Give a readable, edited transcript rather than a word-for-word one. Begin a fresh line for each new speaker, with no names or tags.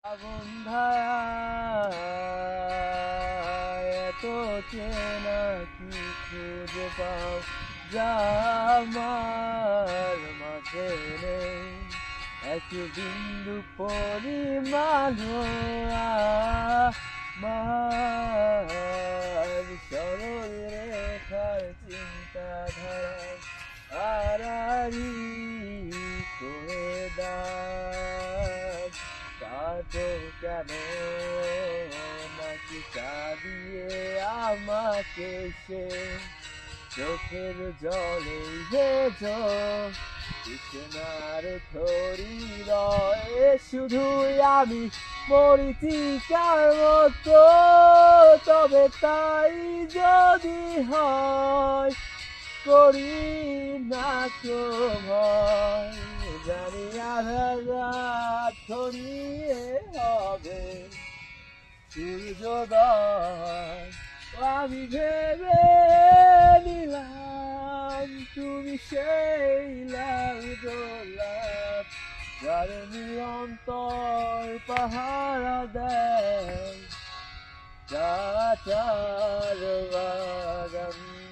আগুন ধারায় এত চেনা কি খুঁজে পাও যা আমার মাঝে নেই এক বিন্দু পরিমাণ আমার সরল রেখার চিন্তাধারায় আড়াআড়ি করে দাও কাটো কেন নাকি কাঁদিয়ে আমাকে সে চোখের জলে ভেজো কৃষ্ণার থরি রয়ে শুধুই আমি মরিচিকার মতো তবে তাই যদি হয় করি না তো ভয় জানি আধার রাত ছড়িয়ে হবে সূর্যোদয় আমি ভেবে নিলাম তুমি সেই লাল গোলাপ যার নিরন্তর পাহারা দেয় কাঁচার বাগান।